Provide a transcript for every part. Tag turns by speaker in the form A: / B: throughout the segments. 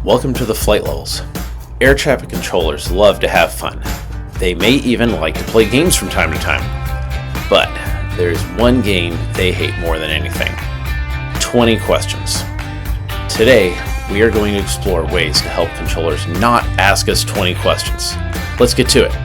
A: Welcome to the flight levels. Air traffic controllers love to have fun. They may even like to play games from time to time. But there's one game they hate more than anything: 20 questions. Today, we are going to explore ways to help controllers not ask us 20 questions. Let's get to it.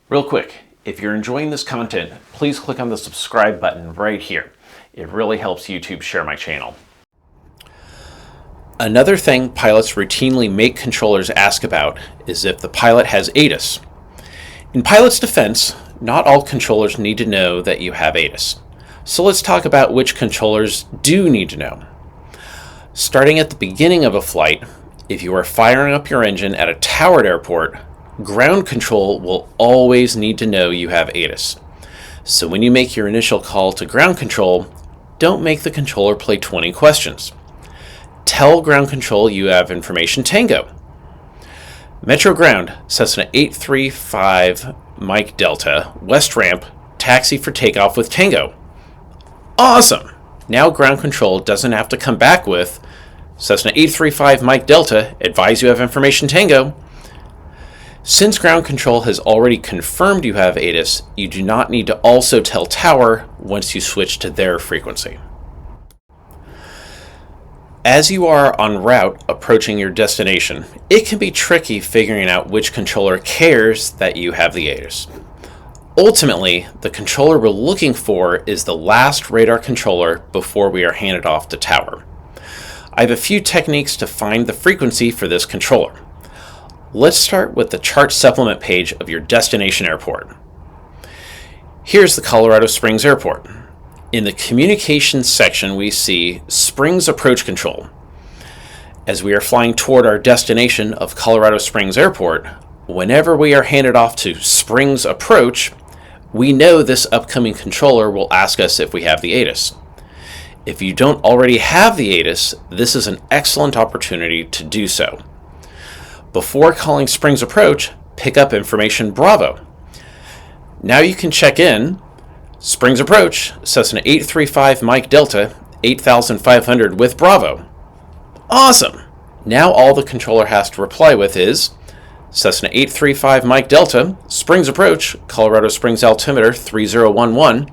A: Real quick, if you're enjoying this content, please click on the subscribe button right here. It really helps YouTube share my channel. Another thing pilots routinely make controllers ask about is if the pilot has ATIS. In pilot's defense, not all controllers need to know that you have ATIS. So let's talk about which controllers do need to know. Starting at the beginning of a flight, if you are firing up your engine at a towered airport, ground control will always need to know you have ATIS. So when you make your initial call to ground control, don't make the controller play 20 questions. Tell ground control you have information Tango. Metro Ground, Cessna 835 Mike Delta, West Ramp, taxi for takeoff with Tango. Awesome! Now ground control doesn't have to come back with Cessna 835 Mike Delta, advise you have information Tango. Since ground control has already confirmed you have ATIS, you do not need to also tell tower once you switch to their frequency. As you are en route approaching your destination, it can be tricky figuring out which controller cares that you have the ATIS. Ultimately, the controller we're looking for is the last radar controller before we are handed off to tower. I have a few techniques to find the frequency for this controller. Let's start with the chart supplement page of your destination airport. Here's the Colorado Springs Airport. In the communications section, we see Springs Approach Control. As we are flying toward our destination of Colorado Springs Airport, whenever we are handed off to Springs Approach, we know this upcoming controller will ask us if we have the ATIS. If you don't already have the ATIS, this is an excellent opportunity to do so. Before calling Springs Approach, pick up information Bravo. Now you can check in Springs Approach, Cessna 835 Mike Delta, 8500 with Bravo. Awesome! Now all the controller has to reply with is Cessna 835 Mike Delta, Springs Approach, Colorado Springs altimeter 3011.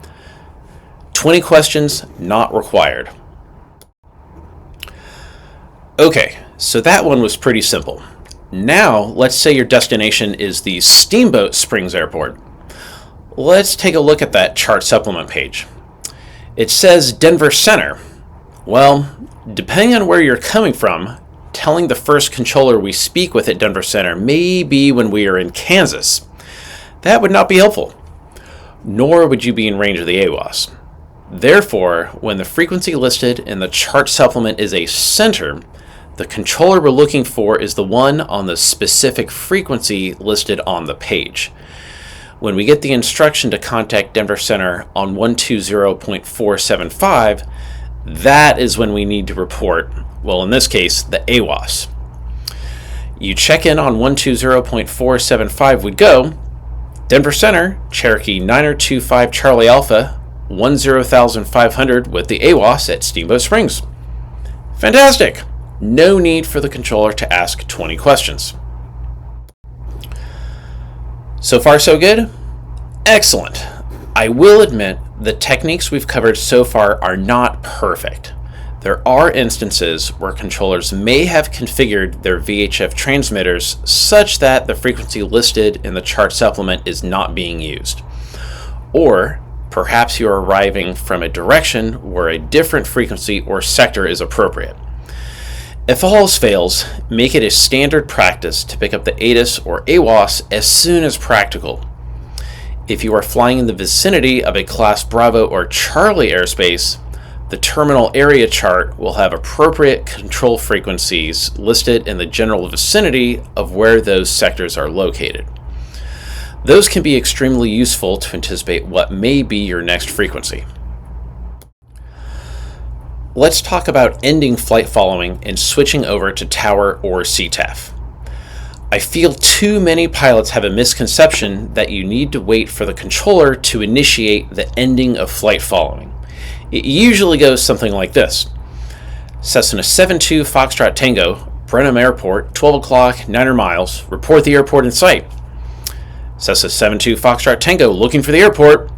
A: 20 questions not required. Okay, so that one was pretty simple. Now, let's say your destination is the Steamboat Springs Airport. Let's take a look at that chart supplement page. It says Denver Center. Well, depending on where you're coming from, telling the first controller we speak with at Denver Center may be when we are in Kansas. That would not be helpful, nor would you be in range of the AWAS. Therefore, when the frequency listed in the chart supplement is a center, the controller we're looking for is the one on the specific frequency listed on the page. When we get the instruction to contact Denver Center on 120.475, that is when we need to report, well, in this case, the AWAS. You check in on 120.475 would go, Denver Center, Cherokee 9025 Charlie Alpha, 10,500 with the AWAS at Steamboat Springs. Fantastic! No need for the controller to ask 20 questions. So far, so good? Excellent. I will admit the techniques we've covered so far are not perfect. There are instances where controllers may have configured their VHF transmitters such that the frequency listed in the chart supplement is not being used. Or perhaps you're arriving from a direction where a different frequency or sector is appropriate. If all else fails, make it a standard practice to pick up the ATIS or AWAS as soon as practical. If you are flying in the vicinity of a Class Bravo or Charlie airspace, the terminal area chart will have appropriate control frequencies listed in the general vicinity of where those sectors are located. Those can be extremely useful to anticipate what may be your next frequency. Let's talk about ending flight following and switching over to tower or CTAF. I feel too many pilots have a misconception that you need to wait for the controller to initiate the ending of flight following. It usually goes something like this. Cessna 72 Foxtrot Tango, Brenham Airport, 12 o'clock, 900 miles, report the airport in sight. Cessna 72 Foxtrot Tango, looking for the airport.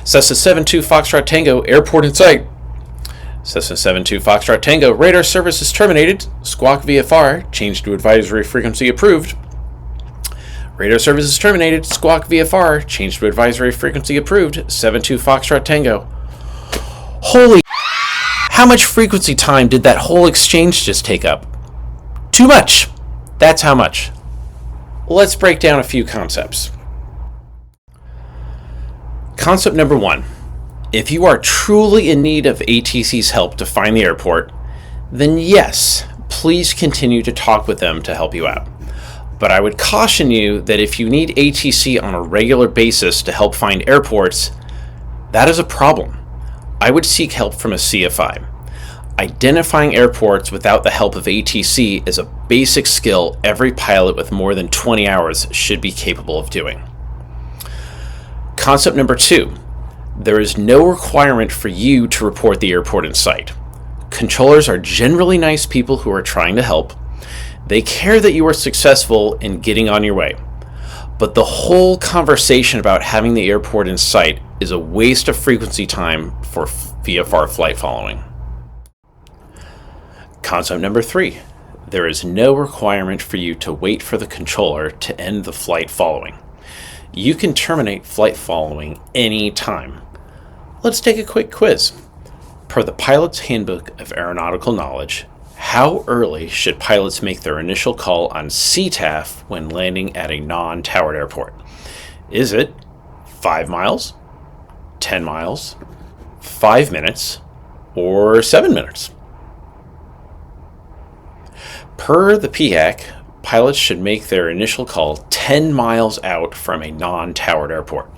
A: Cessna 72 Foxtrot Tango, airport in sight. Cessna 72 Foxtrot Tango, radar service is terminated. Squawk VFR, change to advisory frequency approved. Radar service is terminated. Squawk VFR, change to advisory frequency approved. 72 Foxtrot Tango. Holy, how much frequency time did that whole exchange just take up? Too much. That's how much. Let's break down a few concepts. Concept number 1. If you are truly in need of ATC's help to find the airport, then yes, please continue to talk with them to help you out. But I would caution you that if you need ATC on a regular basis to help find airports, that is a problem. I would seek help from a CFI. Identifying airports without the help of ATC is a basic skill every pilot with more than 20 hours should be capable of doing. Concept number 2. There is no requirement for you to report the airport in sight. Controllers are generally nice people who are trying to help. They care that you are successful in getting on your way. But the whole conversation about having the airport in sight is a waste of frequency time for VFR flight following. Concept number 3. There is no requirement for you to wait for the controller to end the flight following. You can terminate flight following any time. Let's take a quick quiz. Per the Pilot's Handbook of Aeronautical Knowledge, how early should pilots make their initial call on CTAF when landing at a non-towered airport? Is it 5 miles, 10 miles, 5 minutes, or 7 minutes? Per the PHAC, pilots should make their initial call 10 miles out from a non-towered airport.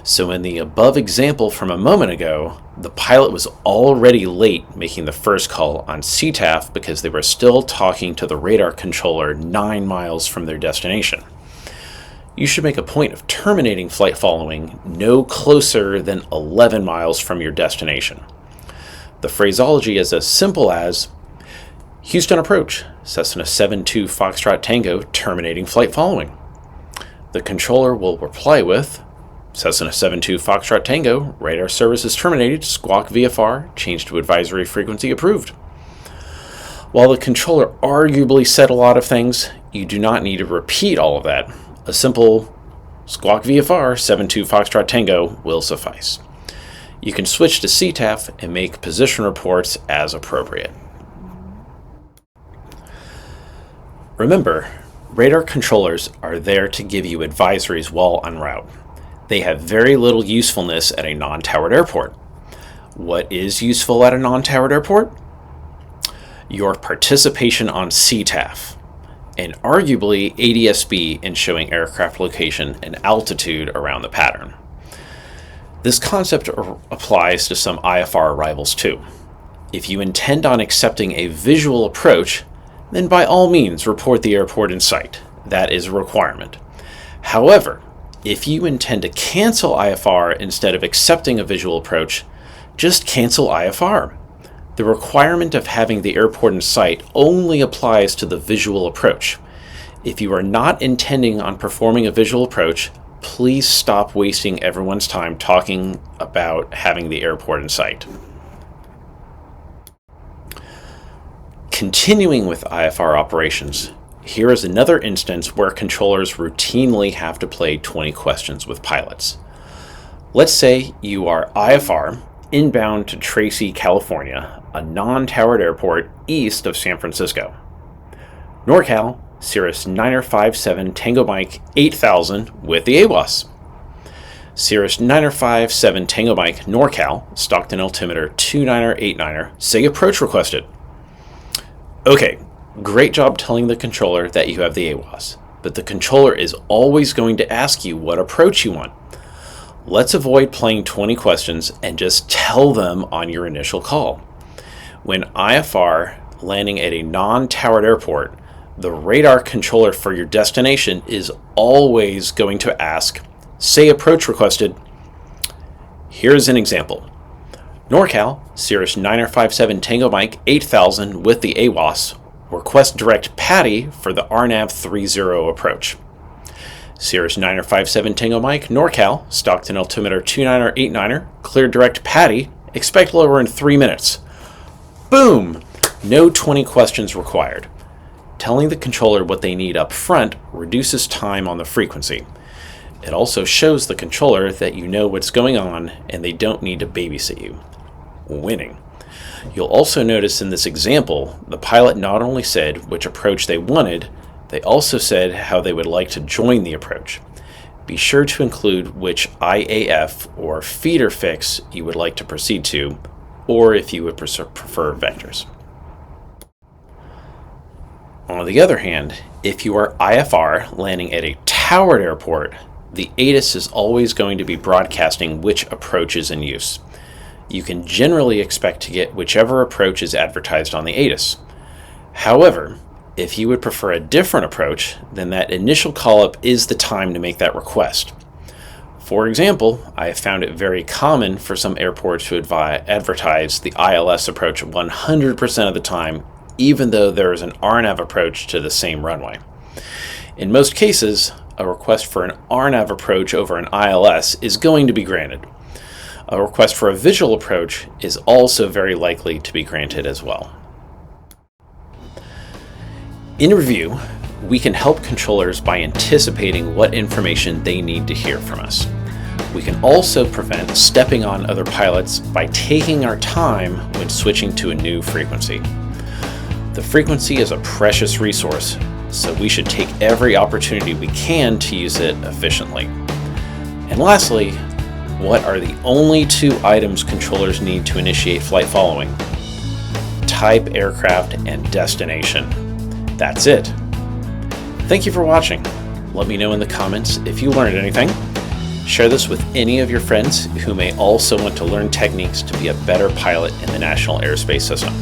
A: So in the above example from a moment ago, the pilot was already late making the first call on CTAF because they were still talking to the radar controller 9 miles from their destination. You should make a point of terminating flight following no closer than 11 miles from your destination. The phraseology is as simple as Houston approach, Cessna 72 Foxtrot Tango, terminating flight following. The controller will reply with Cessna 72 Foxtrot Tango, radar service is terminated, squawk VFR, change to advisory frequency approved. While the controller arguably said a lot of things, you do not need to repeat all of that. A simple squawk VFR 72 Foxtrot Tango will suffice. You can switch to CTAF and make position reports as appropriate. Remember, radar controllers are there to give you advisories while en route. They have very little usefulness at a non-towered airport. What is useful at a non-towered airport? Your participation on CTAF, and arguably ADS-B in showing aircraft location and altitude around the pattern. This concept applies to some IFR arrivals too. If you intend on accepting a visual approach, then by all means report the airport in sight. That is a requirement. However, if you intend to cancel IFR instead of accepting a visual approach, just cancel IFR. The requirement of having the airport in sight only applies to the visual approach. If you are not intending on performing a visual approach, please stop wasting everyone's time talking about having the airport in sight. Continuing with IFR operations, here is another instance where controllers routinely have to play 20 questions with pilots. Let's say you are IFR inbound to Tracy, California, a non-towered airport east of San Francisco. NorCal, Cirrus 957 Tango Mike 8000 with the AWAS. Cirrus 957 Tango Mike NorCal, Stockton altimeter 29er 89er, say approach requested. Okay, Great job telling the controller that you have the AWAS, but the controller is always going to ask you what approach you want. Let's avoid playing 20 questions and just tell them on your initial call. When IFR landing at a non-towered airport, the radar controller for your destination is always going to ask, say approach requested. Here's an example. NorCal, Cirrus 9057 Tango Mike 8000 with the AWAS, request direct PATI for the RNAV 30 approach. Cirrus 9057 Tango Mike, NorCal, Stockton altimeter 29er89er, cleared direct PATI, expect lower in 3 minutes. Boom! No 20 questions required. Telling the controller what they need up front reduces time on the frequency. It also shows the controller that you know what's going on and they don't need to babysit you. Winning. You'll also notice in this example, the pilot not only said which approach they wanted, they also said how they would like to join the approach. Be sure to include which IAF or feeder fix you would like to proceed to, or if you would prefer vectors. On the other hand, if you are IFR landing at a towered airport, the ATIS is always going to be broadcasting which approach is in use. You can generally expect to get whichever approach is advertised on the ATIS. However, if you would prefer a different approach, then that initial call-up is the time to make that request. For example, I have found it very common for some airports to advertise the ILS approach 100% of the time, even though there is an RNAV approach to the same runway. In most cases, a request for an RNAV approach over an ILS is going to be granted. A request for a visual approach is also very likely to be granted as well. In review, we can help controllers by anticipating what information they need to hear from us. We can also prevent stepping on other pilots by taking our time when switching to a new frequency. The frequency is a precious resource, so we should take every opportunity we can to use it efficiently. And lastly, what are the only 2 items controllers need to initiate flight following? Type, aircraft, and destination. That's it. Thank you for watching. Let me know in the comments if you learned anything. Share this with any of your friends who may also want to learn techniques to be a better pilot in the National Airspace System.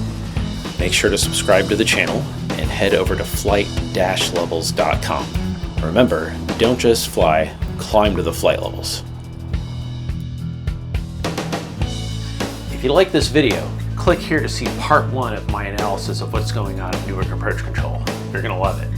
A: Make sure to subscribe to the channel and head over to flight-levels.com. Remember, don't just fly, climb to the flight levels. If you like this video, click here to see part 1 of my analysis of what's going on in Newark Approach Control. You're going to love it.